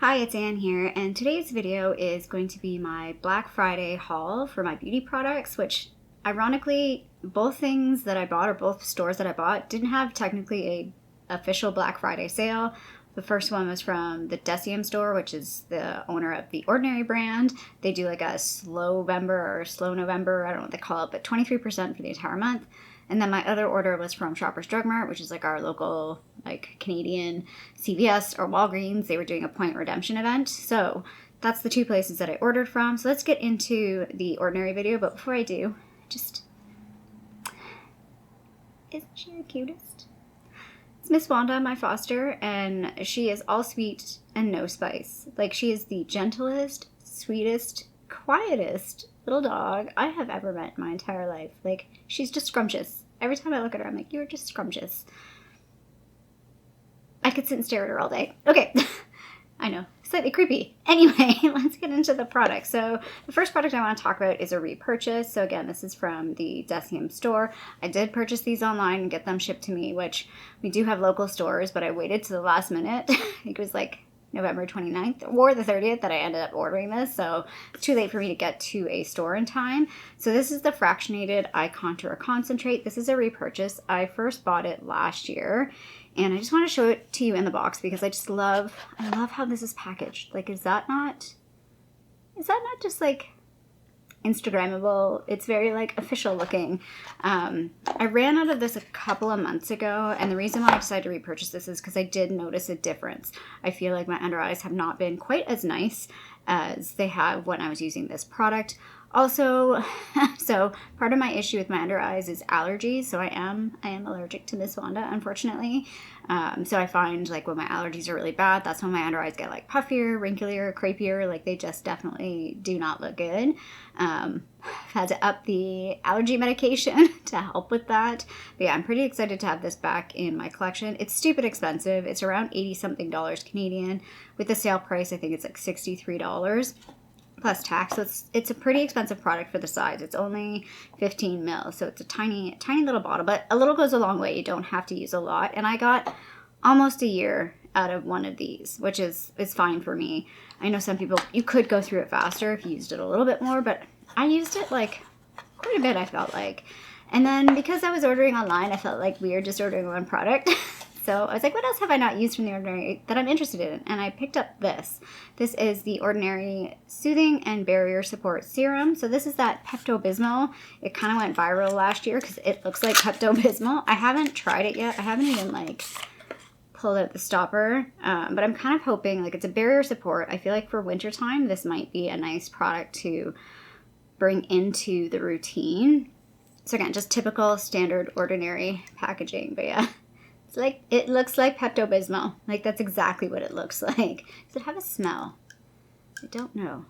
Hi, it's Anne here, and today's video is going to be my Black Friday haul for my beauty products, which ironically, both things that I bought, or both stores that I bought, didn't have technically a official Black Friday sale. The first one was from the Deciem store, which is the owner of the Ordinary brand. They do like a slow November, I don't know what they call it, but 23% for the entire month. And then my other order was from Shoppers Drug Mart, which is like our local like Canadian CVS or Walgreens. They were doing a point redemption event. So that's the two places that I ordered from. So let's get into the Ordinary video. But before I do, isn't she the cutest? It's Miss Wanda, my foster, and she is all sweet and no spice. Like, she is the gentlest, sweetest, quietest little dog I have ever met in my entire life. Like, she's just scrumptious. Every time I look at her, I'm like, you're just scrumptious. I could sit and stare at her all day. Okay. I know, slightly creepy. Anyway, let's get into the product. So the first product I want to talk about is a repurchase. So again, this is from the Deciem store. I did purchase these online and get them shipped to me, which we do have local stores, but I waited to the last minute. I think it was like November 29th or the 30th that I ended up ordering this, so it's too late for me to get to a store in time. So this is the Fractionated Eye Contour Concentrate. This is a repurchase. I first bought it last year, and I just want to show it to you in the box because I love how this is packaged. Like, is that not just like Instagrammable? It's very like official looking. I ran out of this a couple of months ago, and the reason why I decided to repurchase this is because I did notice a difference. I feel like my under eyes have not been quite as nice as they have when I was using this product. Also, so part of my issue with my under eyes is allergies. So I am allergic to Miss Wanda, unfortunately. So I find like when my allergies are really bad, that's when my under eyes get like puffier, wrinklier, crepier. Like, they just definitely do not look good. I've had to up the allergy medication to help with that. But yeah, I'm pretty excited to have this back in my collection. It's stupid expensive. It's around $80-something Canadian. With the sale price, I think it's like $63 plus tax. So it's a pretty expensive product for the size. It's only 15 ml, so it's a tiny little bottle, but a little goes a long way. You don't have to use a lot. And I got almost a year out of one of these, which is fine for me. I know some people, you could go through it faster if you used it a little bit more, but I used it like quite a bit, I felt like. And then because I was ordering online, I felt like weird just ordering one product. So I was like, what else have I not used from the Ordinary that I'm interested in? And I picked up this. This is the Ordinary Soothing and Barrier Support Serum. So this is that Pepto-Bismol. It kind of went viral last year because it looks like Pepto-Bismol. I haven't tried it yet. I haven't even like pulled out the stopper. But I'm kind of hoping, like, it's a barrier support. I feel like for wintertime, this might be a nice product to bring into the routine. So again, just typical standard Ordinary packaging. But yeah. Like, it looks like Pepto-Bismol. Like, that's exactly what it looks like. Does it have a smell? I don't know.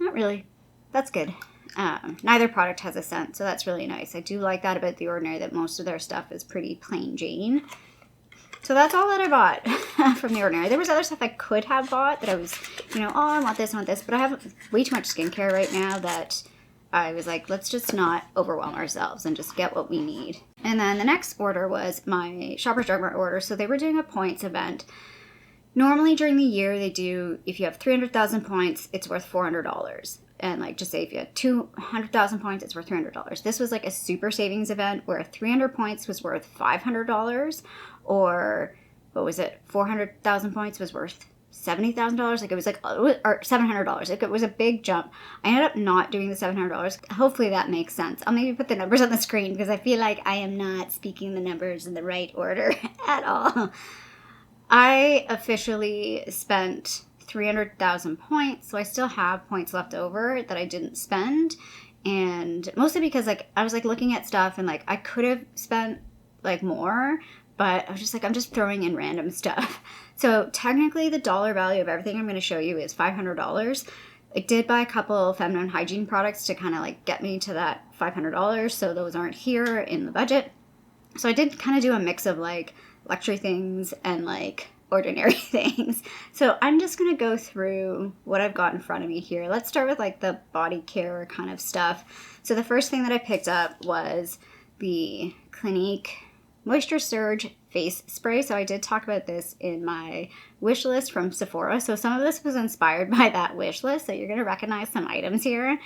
Not really. That's good. Neither product has a scent, so that's really nice. I do like that about the Ordinary, that most of their stuff is pretty plain Jane. So that's all that I bought from the Ordinary. There was other stuff I could have bought that I was, oh, I want this, but I have way too much skincare right now that I was like, let's just not overwhelm ourselves and just get what we need. And then the next order was my Shoppers Drug Mart order. So they were doing a points event. Normally during the year they do, if you have 300,000 points, it's worth $400. And like, just say if you had 200,000 points, it's worth $300. This was like a super savings event where 300 points was worth $500, or what was it? 400,000 points was worth $70,000. Like, it was like, or $700. Like, it was a big jump. I ended up not doing the $700. Hopefully that makes sense. I'll maybe put the numbers on the screen because I feel like I am not speaking the numbers in the right order at all. I officially spent 300,000 points, so I still have points left over that I didn't spend. And mostly because, like, I was like looking at stuff and like I could have spent like more, but I was just like, I'm just throwing in random stuff. So technically the dollar value of everything I'm going to show you is $500. I did buy a couple feminine hygiene products to kind of like get me to that $500. So those aren't here in the budget. So I did kind of do a mix of like luxury things and like Ordinary things. So I'm just going to go through what I've got in front of me here. Let's start with like the body care kind of stuff. So the first thing that I picked up was the Clinique Moisture Surge Face Spray. So I did talk about this in my wish list from Sephora. So some of this was inspired by that wish list. So you're going to recognize some items here.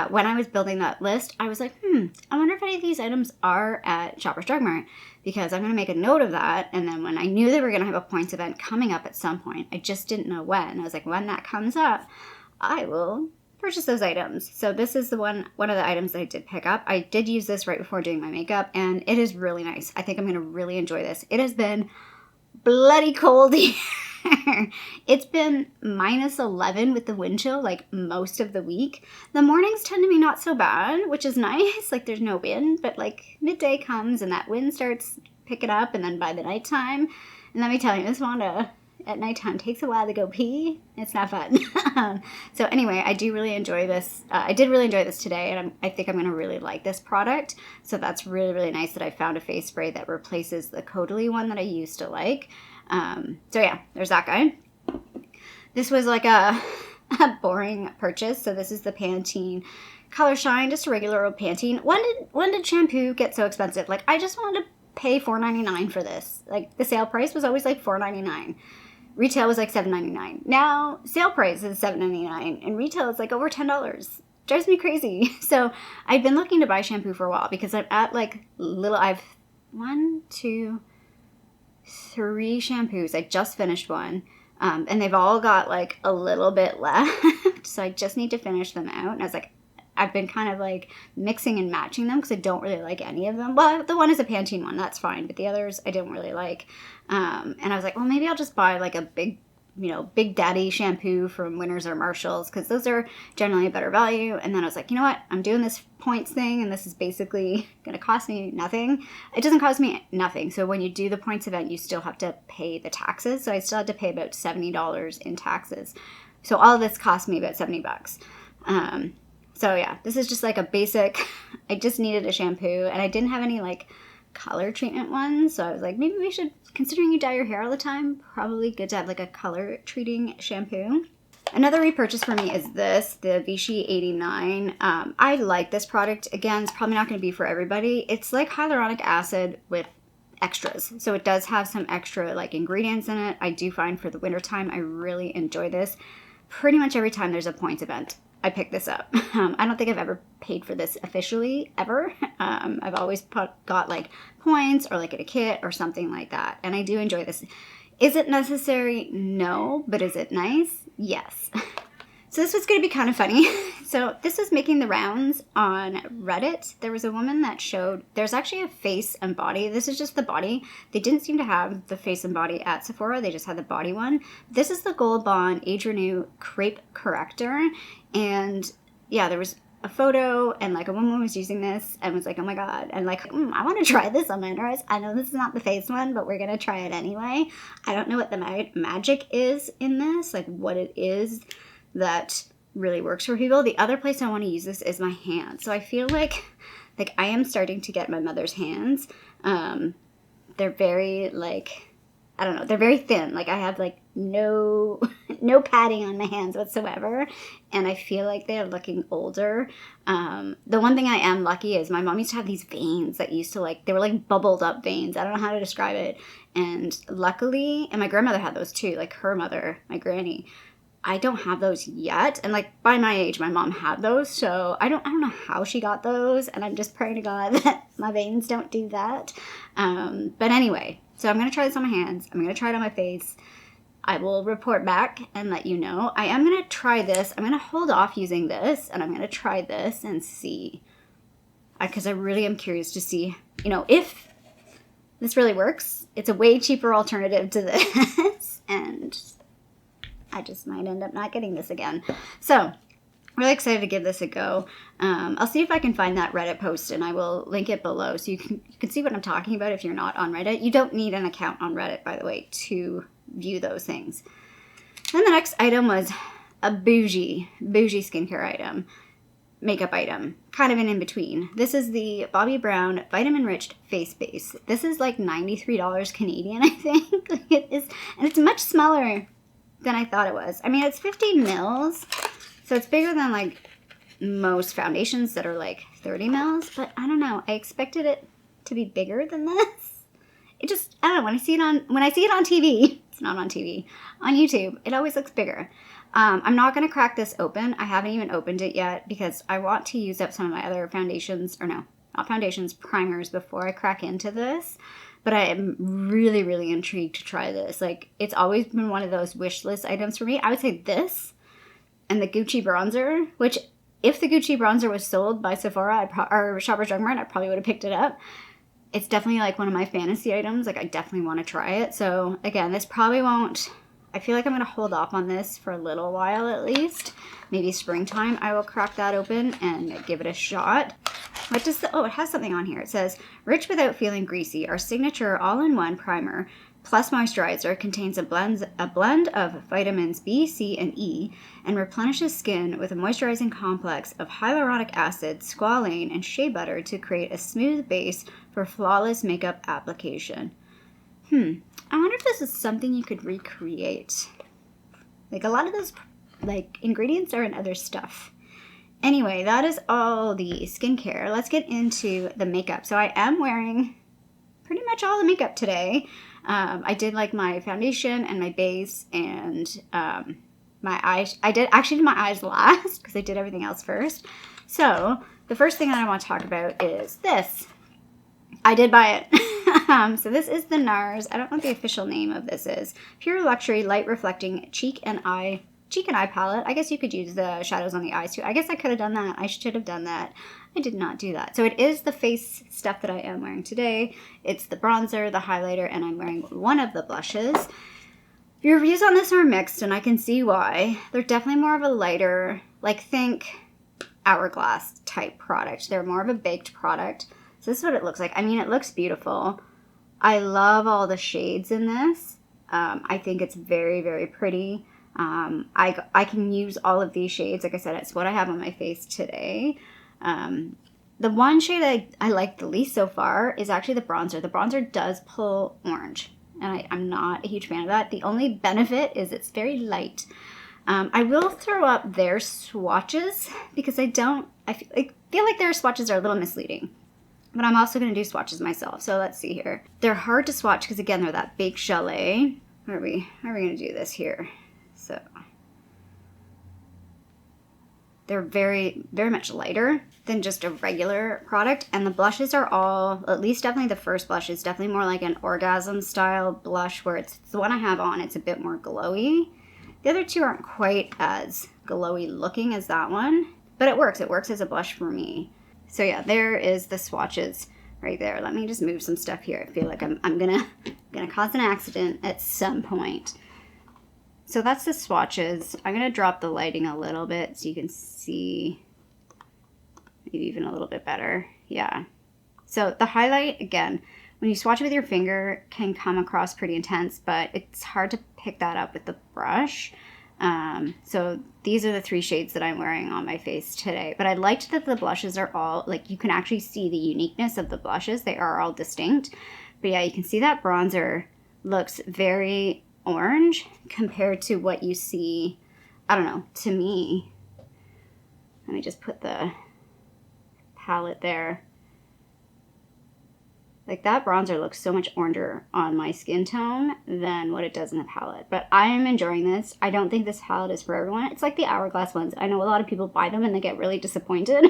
When I was building that list, I was like, I wonder if any of these items are at Shoppers Drug Mart, because I'm going to make a note of that. And then when I knew they were going to have a points event coming up at some point, I just didn't know when. I was like, when that comes up, I will purchase those items. So this is the one of the items that I did pick up. I did use this right before doing my makeup, and it is really nice. I think I'm going to really enjoy this. It has been bloody cold here. It's been -11 with the wind chill like most of the week. The mornings tend to be not so bad, which is nice. Like there's no wind, but like midday comes and that wind starts picking up, and then by the nighttime, and let me tell you, Miss Wanda at nighttime takes a while to go pee. It's not fun. So anyway, I do really enjoy this. I did really enjoy this today, and I think I'm going to really like this product. So that's really, really nice that I found a face spray that replaces the Caudalie one that I used to like. So yeah, there's that guy. This was like a boring purchase. So this is the Pantene Color Shine, just a regular old Pantene. When did shampoo get so expensive? Like I just wanted to pay $4.99 for this. Like the sale price was always like $4.99. Retail was like $7.99. Now sale price is $7.99 and retail is like over $10. Drives me crazy. So I've been looking to buy shampoo for a while because I'm at like I've 1, 2, 3 shampoos. I just finished one. And they've all got like a little bit left. So I just need to finish them out. And I was like, I've been kind of like mixing and matching them because I don't really like any of them. Well, the one is a Pantene one, that's fine. But the others I didn't really like. And I was like, well, maybe I'll just buy like a big Daddy shampoo from Winners or Marshalls, because those are generally a better value. And then I was like, you know what? I'm doing this points thing, and this is basically going to cost me nothing. It doesn't cost me nothing. So when you do the points event, you still have to pay the taxes. So I still had to pay about $70 in taxes. So all of this cost me about $70. So yeah, this is just like a basic, I just needed a shampoo, and I didn't have any like color treatment ones. So I was like, maybe we should, considering you dye your hair all the time, probably good to have like a color treating shampoo. Another repurchase for me is this, the Vichy 89. I like this product. Again, it's probably not going to be for everybody. It's like hyaluronic acid with extras. So it does have some extra like ingredients in it. I do find for the wintertime, I really enjoy this. Pretty much every time there's a points event, I pick this up. I don't think I've ever paid for this officially, ever. I've always got like points or like at a kit or something like that. And I do enjoy this. Is it necessary? No. But is it nice? Yes. So this was going to be kind of funny. So this was making the rounds on Reddit. There was a woman that showed, there's actually a face and body. This is just the body. They didn't seem to have the face and body at Sephora. They just had the body one. This is the Gold Bond Age Renew Crepe Corrector. And yeah, there was a photo, and like a woman was using this and was like, oh my god, and like, I want to try this on my nose. I know this is not the face one, but we're gonna try it anyway. I don't know what the magic is in this, like what it is that really works for people. The other place I want to use this is my hands. So I feel like I am starting to get my mother's hands. They're very like, I don't know, they're very thin. Like I have like no padding on my hands whatsoever, and I feel like they're looking older. The one thing I am lucky is my mom used to have these veins that used to like, they were like bubbled up veins. I don't know how to describe it. And luckily, and my grandmother had those too, like her mother, my granny. I don't have those yet, and like by my age, my mom had those, so I don't know how she got those, and I'm just praying to God that my veins don't do that. But anyway, so I'm gonna try this on my hands. I'm gonna try it on my face. I will report back and let you know. I am gonna try this. I'm gonna hold off using this, and I'm gonna try this and see, because I really am curious to see, if this really works. It's a way cheaper alternative to this, and I just might end up not getting this again. So, really excited to give this a go. I'll see if I can find that Reddit post, and I will link it below so you can see what I'm talking about if you're not on Reddit. You don't need an account on Reddit, by the way, to view those things. Then the next item was a bougie skincare item, makeup item, kind of an in-between. This is the Bobbi Brown Vitamin Rich Face Base. This is like $93 Canadian, I think. It is, and it's much smaller than I thought it was. I mean, it's 50 mils, so it's bigger than like most foundations that are like 30 mils, but I don't know. I expected it to be bigger than this. it just, I don't know, when I see it on TV, it's not on TV, on YouTube, it always looks bigger. I'm not going to crack this open. I haven't even opened it yet because I want to use up some of my other foundations, or no, not foundations, primers before I crack into this. But I am really, really intrigued to try this. Like, it's always been one of those wish list items for me. I would say this and the Gucci bronzer, which if the Gucci bronzer was sold by Sephora or Shoppers Drug Mart, I probably would have picked it up. It's definitely like one of my fantasy items. Like, I definitely want to try it. So again, this probably won't, I feel like I'm going to hold off on this for a little while at least. Maybe springtime I will crack that open and give it a shot. What does the, oh, it has something on here. It says, rich without feeling greasy, our signature all-in-one primer plus moisturizer contains a blend of vitamins B, C, and E, and replenishes skin with a moisturizing complex of hyaluronic acid, squalane, and shea butter to create a smooth base for flawless makeup application. I wonder if this is something you could recreate. Like, a lot of those like ingredients are in other stuff. Anyway, that is all the skincare. Let's get into the makeup. So I am wearing pretty much all the makeup today. I did like my foundation and my base and my eyes. I did actually do my eyes last because I did everything else first. So the first thing that I want to talk about is this. I did buy it. So this is the NARS. I don't know what the official name of this is. Pure Luxury Light Reflecting Cheek and Eye palette. I guess you could use the shadows on the eyes too. I guess I could have done that. I should have done that. I did not do that. So it is the face stuff that I am wearing today. It's the bronzer, the highlighter, and I'm wearing one of the blushes. The reviews on this are mixed, and I can see why. They're definitely more of a lighter, like think Hourglass type product. They're more of a baked product. So this is what it looks like. I mean, it looks beautiful. I love all the shades in this. I think it's very, very pretty. I can use all of these shades. Like I said, it's what I have on my face today. The one shade I like the least so far is actually the bronzer. The bronzer does pull orange, and I'm not a huge fan of that. The only benefit is it's very light. I will throw up their swatches because I feel like their swatches are a little misleading. But I'm also going to do swatches myself. So let's see here. They're hard to swatch because, again, they're that big chalet. How are we going to do this here? So they're very, very much lighter than just a regular product. And the blushes are all, at least definitely the first blush is definitely more like an orgasm style blush where it's the one I have on. It's a bit more glowy. The other two aren't quite as glowy looking as that one, but it works. It works as a blush for me. So yeah, there is the swatches right there. Let me just move some stuff here. I feel like I'm gonna cause an accident at some point. So that's the swatches. I'm gonna drop the lighting a little bit so you can see maybe even a little bit better. Yeah. So the highlight, again, when you swatch it with your finger, can come across pretty intense, but it's hard to pick that up with the brush. So these are the three shades that I'm wearing on my face today. But I liked that the blushes are all, like, you can actually see the uniqueness of the blushes. They are all distinct. But yeah, you can see that bronzer looks very orange compared to what you see, I don't know, to me. Let me just put the palette there. Like, that bronzer looks so much oranger on my skin tone than what it does in the palette. But I am enjoying this. I don't think this palette is for everyone. It's like the Hourglass ones. I know a lot of people buy them and they get really disappointed.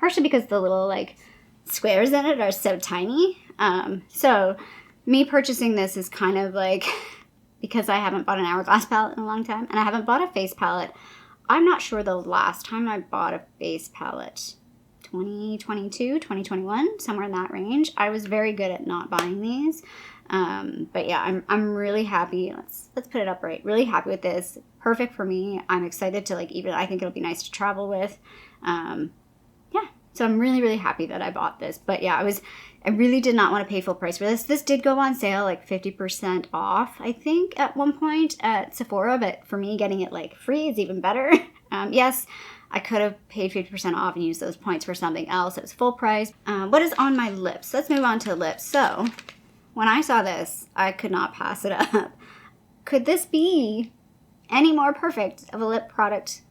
Partially because the little, like, squares in it are so tiny. So me purchasing this is kind of like, because I haven't bought an Hourglass palette in a long time. And I haven't bought a face palette. I'm not sure the last time I bought a face palette. 2022, 2021, somewhere in that range. I was very good at not buying these. But yeah, I'm really happy. Let's put it up right. Really happy with this. Perfect for me. I'm excited to, like, even, I think it'll be nice to travel with. Yeah, so I'm really, really happy that I bought this. But yeah, I really did not want to pay full price for this. This did go on sale, like 50% off, I think, at one point at Sephora. But for me, getting it like free is even better. Yes, I could have paid 50% off and used those points for something else. It was full price. What is on my lips? Let's move on to lips. So when I saw this, I could not pass it up. Could this be any more perfect of a lip product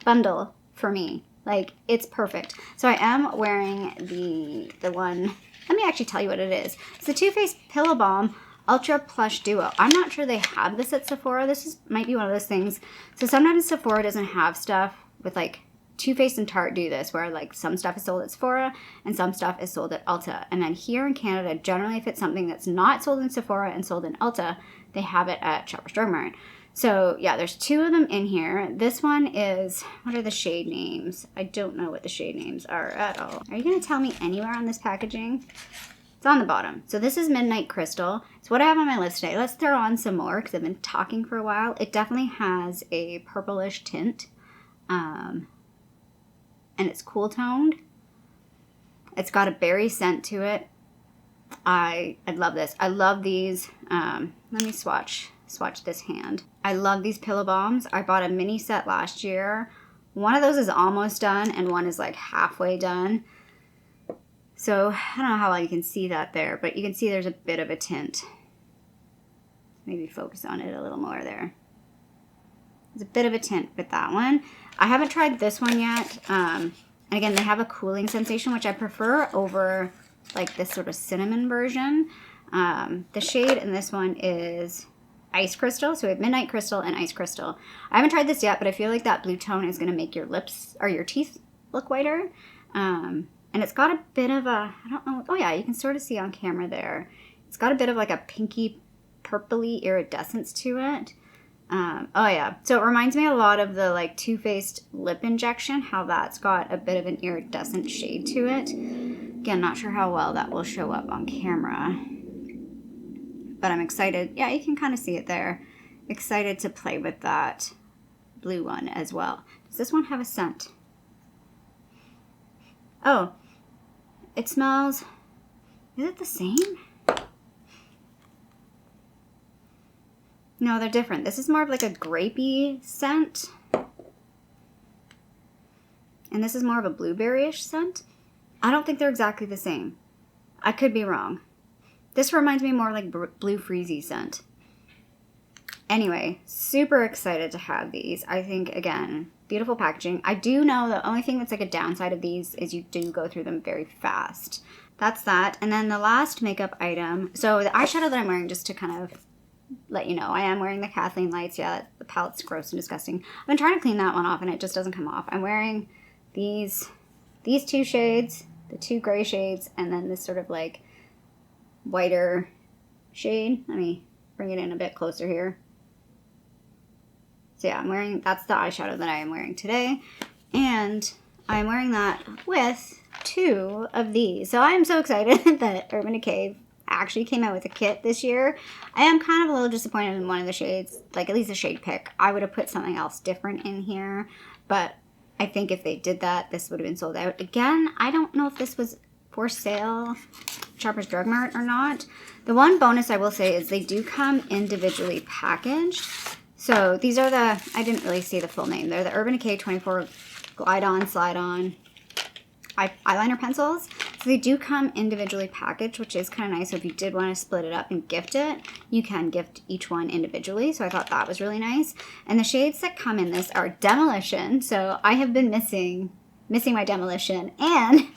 bundle for me? Like, it's perfect. So I am wearing the one Let me actually tell you what it is. It's the Too Faced Pillow Balm Ultra Plush Duo. I'm not sure they have this at Sephora. Might be one of those things. So sometimes Sephora doesn't have stuff with like Too Faced and Tarte do this, where like some stuff is sold at Sephora and some stuff is sold at Ulta. And then here in Canada, generally if it's something that's not sold in Sephora and sold in Ulta, they have it at Shoppers Drug Mart. So yeah, there's 2 of them in here. This one is, what are the shade names? I don't know what the shade names are at all. Are you gonna tell me anywhere on this packaging? It's on the bottom. So this is Midnight Crystal. It's what I have on my list today. Let's throw on some more because I've been talking for a while. It definitely has a purplish tint. And it's cool toned. It's got a berry scent to it. I love this. I love these. Let me swatch this hand. I love these pillow balms. I bought a mini set last year. One of those is almost done and one is like halfway done. So I don't know how well you can see that there, but you can see there's a bit of a tint. Maybe focus on it a little more there. There's a bit of a tint with that one. I haven't tried this one yet. And again, they have a cooling sensation, which I prefer over like this sort of cinnamon version. The shade in this one is Ice Crystal. So we have Midnight Crystal and Ice Crystal. I haven't tried this yet, but I feel like that blue tone is going to make your lips or your teeth look whiter. And it's got a bit of a, I don't know, oh yeah, you can sort of see on camera there. It's got a bit of like a pinky purpley iridescence to it. Oh yeah, so it reminds me a lot of the like Too Faced lip injection, how that's got a bit of an iridescent shade to it. Again, not sure how well that will show up on camera, but I'm excited. Yeah, you can kind of see it there. Excited to play with that blue one as well. Does this one have a scent? Oh, it smells, is it the same? No, they're different. This is more of like a grapey scent. And this is more of a blueberry-ish scent. I don't think they're exactly the same. I could be wrong. This reminds me more like Blue Freezy scent. Anyway, super excited to have these. I think, again, beautiful packaging. I do know the only thing that's like a downside of these is you do go through them very fast. That's that. And then the last makeup item. So the eyeshadow that I'm wearing, just to kind of let you know, I am wearing the Kathleen Lights. Yeah, the palette's gross and disgusting. I've been trying to clean that one off and it just doesn't come off. I'm wearing these 2 shades, the 2 gray shades, and then this sort of like whiter shade. Let me bring it in a bit closer here. So yeah, that's the eyeshadow that I am wearing today. And I'm wearing that with 2 of these. So I am so excited that Urban Decay actually came out with a kit this year. I am kind of a little disappointed in one of the shades, like at least a shade pick. I would have put something else different in here, but I think if they did that, this would have been sold out. Again, I don't know if this was for sale Shoppers Drug Mart or not. The one bonus I will say is they do come individually packaged. So these are I didn't really see the full name. They're the Urban Decay 24 Glide On, Slide On eyeliner pencils. So they do come individually packaged, which is kind of nice. So if you did want to split it up and gift it, you can gift each one individually. So I thought that was really nice. And the shades that come in this are Demolition. So I have been missing my Demolition. And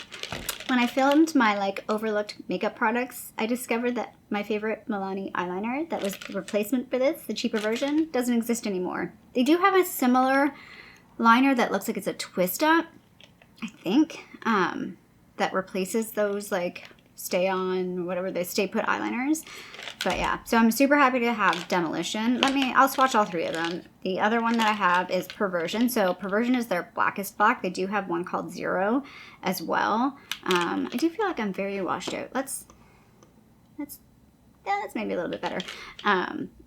when I filmed my like overlooked makeup products, I discovered that my favorite Milani eyeliner that was the replacement for this, the cheaper version, doesn't exist anymore. They do have a similar liner that looks like it's a twist up, I think, that replaces those like stay on, whatever, the stay put eyeliners. But yeah, so I'm super happy to have Demolition. I'll swatch all 3 of them. The other one that I have is Perversion. So Perversion is their blackest black. They do have one called Zero as well. I do feel like I'm very washed out. That's maybe a little bit better.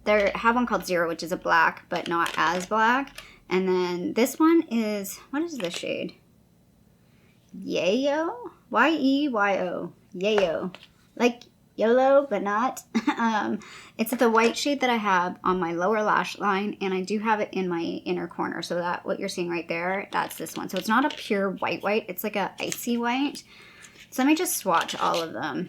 They have one called Zero, which is a black, but not as black. And then this one is, what is this shade? Yayo? Y-E-Y-O. Yayo. Like YOLO, but not. It's the white shade that I have on my lower lash line, and I do have it in my inner corner. So that, what you're seeing right there, that's this one. So it's not a pure white, it's like a icy white. So let me just swatch all of them.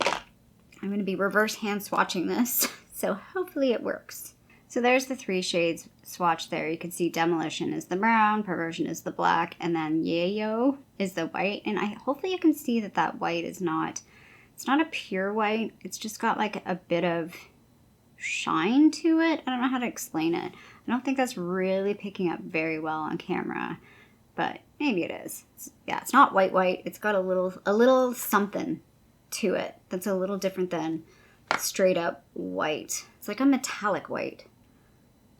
I'm going to be reverse hand swatching this, so hopefully it works. So there's the 3 shades swatched there. You can see Demolition is the brown, Perversion is the black, and then Yayo is the white. And hopefully you can see that white is not, It's not a pure white. It's just got like a bit of shine to it. I don't know how to explain it. I don't think that's really picking up very well on camera, but maybe it is. It's not white. It's got a little something to it that's a little different than straight up white. It's like a metallic white.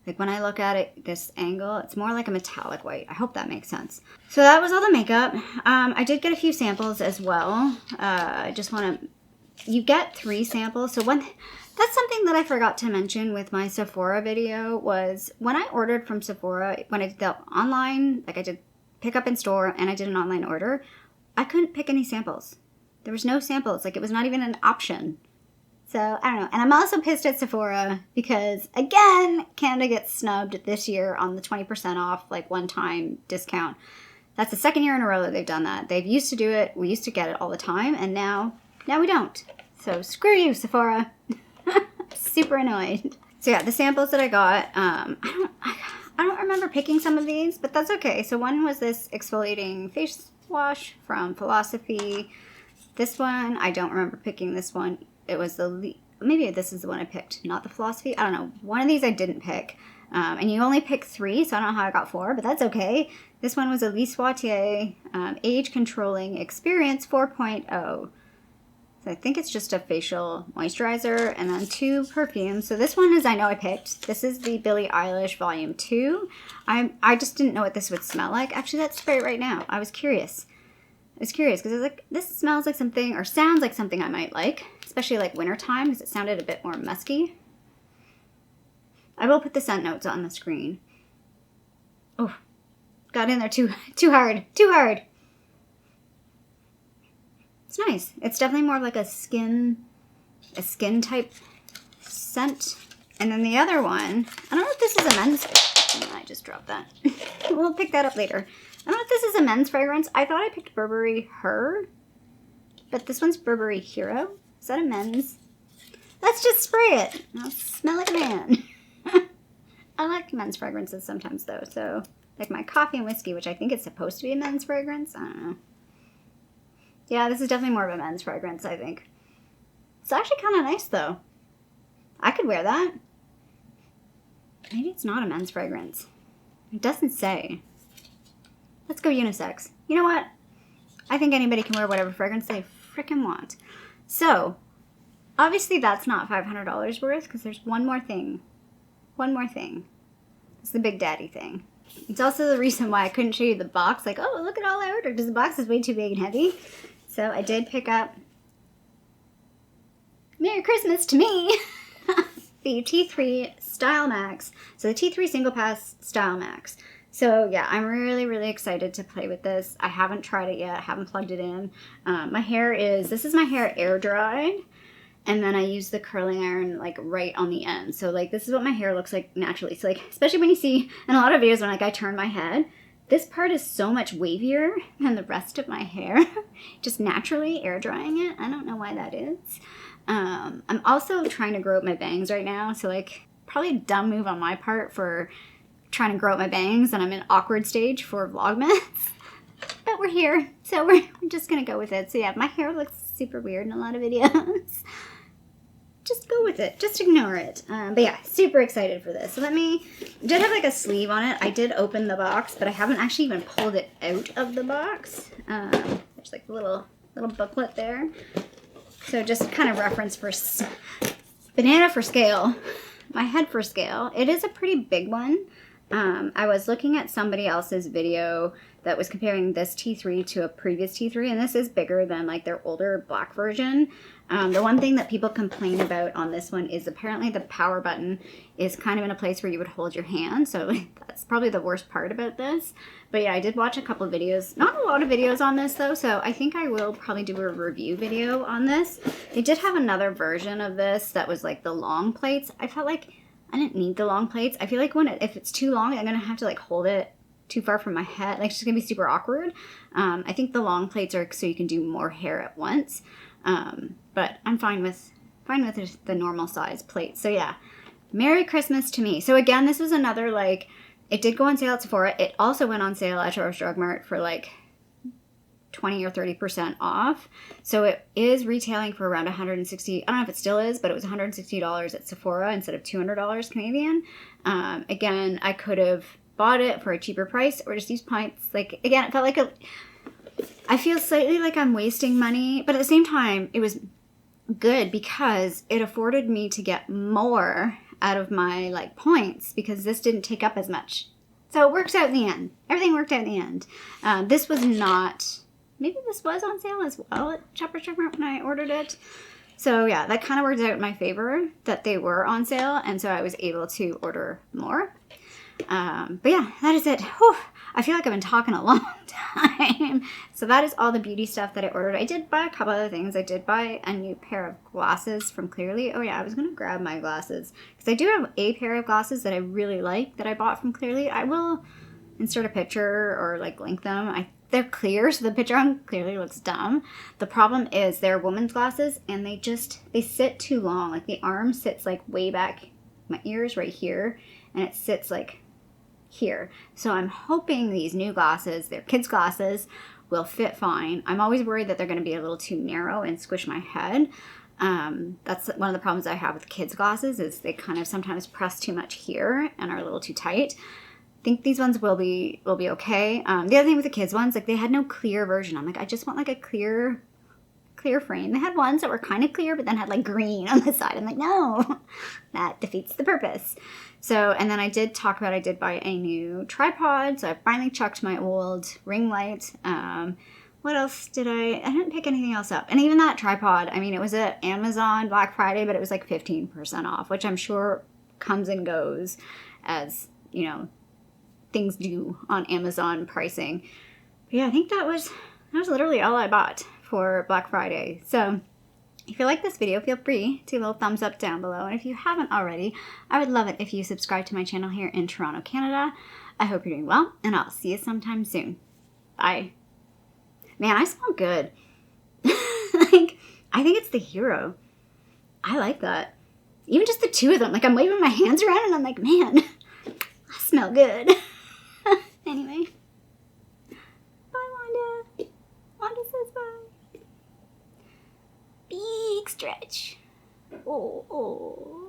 Like when I look at it this angle, it's more like a metallic white. I hope that makes sense. So that was all the makeup. I did get a few samples as well. I just want to, you get 3 samples. So that's something that I forgot to mention with my Sephora video was when I ordered from Sephora, when I did the online, like I did pick up in store and I did an online order, I couldn't pick any samples. There was no samples. Like it was not even an option. So, I don't know. And I'm also pissed at Sephora because, again, Canada gets snubbed this year on the 20% off, like, one-time discount. That's the 2nd year in a row that they've done that. They've used to do it. We used to get it all the time. And now we don't. So, screw you, Sephora. Super annoyed. So, yeah, the samples that I got, I don't remember picking some of these, but that's okay. So, one was this exfoliating face wash from Philosophy. This one, I don't remember picking this one. It was maybe this is the one I picked, not the Philosophy. I don't know. One of these I didn't pick. And you only pick 3, so I don't know how I got 4, but that's okay. This one was Elise Wattier Age Controlling Experience 4.0. So I think it's just a facial moisturizer and then 2 perfumes. So this one is I know I picked. This is the Billie Eilish Volume 2. I just didn't know what this would smell like. Actually, let's spray it right now. I was curious. Because I was like, this smells like something or sounds like something I might like, especially like wintertime because it sounded a bit more musky. I will put the scent notes on the screen. Oh, got in there too hard. It's nice. It's definitely more of like a skin type scent. And then the other one, I don't know if this is a men's. I just dropped that. We'll pick that up later. I don't know if this is a men's fragrance. I thought I picked Burberry Her, but this one's Burberry Hero. Is that a men's? Let's just spray it. I'll smell like a man. I like men's fragrances sometimes though. So like my coffee and whiskey, which I think is supposed to be a men's fragrance. I don't know. Yeah, this is definitely more of a men's fragrance, I think. It's actually kind of nice though. I could wear that. Maybe it's not a men's fragrance. It doesn't say. Let's go unisex. You know what? I think anybody can wear whatever fragrance they frickin' want. So, obviously that's not $500 worth because there's one more thing. It's the Big Daddy thing. It's also the reason why I couldn't show you the box. Like, oh, look at all I ordered because the box is way too big and heavy. So I did pick up Merry Christmas to me. The T3 Style Max. So the T3 Single Pass Style Max. So yeah, I'm really, really excited to play with this. I haven't tried it yet. I haven't plugged it in. This is my hair air dried. And then I use the curling iron like right on the end. So like this is what my hair looks like naturally. So like, especially when you see in a lot of videos when like I turn my head, this part is so much wavier than the rest of my hair. Just naturally air drying it. I don't know why that is. I'm also trying to grow up my bangs right now. So like probably a dumb move on my part for trying to grow up my bangs and I'm in awkward stage for Vlogmas. But we're here. So we're just going to go with it. So yeah, my hair looks super weird in a lot of videos. Just go with it. Just ignore it. But yeah, super excited for this. So it did have like a sleeve on it. I did open the box, but I haven't actually even pulled it out of the box. There's like a little booklet there. So just kind of reference for banana for scale, my head for scale. It is a pretty big one. I was looking at somebody else's video that was comparing this T3 to a previous T3, and this is bigger than like their older black version. The one thing that people complain about on this one is apparently the power button is kind of in a place where you would hold your hand, so that's probably the worst part about this. But yeah, I did watch a couple of videos, not a lot of videos on this though, so I think I will probably do a review video on this. They did have another version of this that was like the long plates. I felt like I didn't need the long plates. I feel like if it's too long, I'm going to have to like hold it too far from my head. Like it's just going to be super awkward. I think the long plates are so you can do more hair at once. But I'm fine with the normal size plate. So yeah, Merry Christmas to me. So again, this was another like, it did go on sale at Sephora. It also went on sale at Drug Mart for like 20 or 30% off. So it is retailing for around 160. I don't know if it still is, but it was $160 at Sephora instead of $200 Canadian. Again, I could have bought it for a cheaper price or just used points. Like, again, it felt like I feel slightly like I'm wasting money, but at the same time, it was good because it afforded me to get more out of my like points because this didn't take up as much. So it works out in the end. Everything worked out in the end. This was not... Maybe this was on sale as well at Drug Mart when I ordered it. So yeah, that kind of worked out in my favor that they were on sale. And so I was able to order more. But yeah, that is it. Whew. I feel like I've been talking a long time. So that is all the beauty stuff that I ordered. I did buy a couple other things. I did buy a new pair of glasses from Clearly. Oh yeah, I was going to grab my glasses. Because I do have a pair of glasses that I really like that I bought from Clearly. I will insert a picture or like link them. They're clear, so the picture on Clearly looks dumb. The problem is they're women's glasses and they sit too long. Like the arm sits like way back. My ear's right here and it sits like here. So I'm hoping these new glasses, they're kids' glasses, will fit fine. I'm always worried that they're going to be a little too narrow and squish my head. That's one of the problems I have with kids' glasses is they kind of sometimes press too much here and are a little too tight. I think these ones will be okay. The other thing with the kids ones, like they had no clear version. I'm like, I just want like a clear frame. They had ones that were kind of clear, but then had like green on the side. I'm like, no, that defeats the purpose. So, and then I did buy a new tripod. So I finally chucked my old ring light. What else I didn't pick anything else up. And even that tripod, I mean, it was at Amazon Black Friday, but it was like 15% off, which I'm sure comes and goes as, you know, things do on Amazon pricing. But yeah, I think that was literally all I bought for Black Friday. So if you like this video, feel free to little thumbs up down below. And if you haven't already, I would love it if you subscribe to my channel here in Toronto, Canada. I hope you're doing well, and I'll see you sometime soon. Bye. Man, I smell good. Like, I think it's the Hero. I like that. Even just the two of them. Like, I'm waving my hands around and I'm like, man, I smell good. Anyway. Bye, Wanda. Wanda says bye. Big stretch. Oh.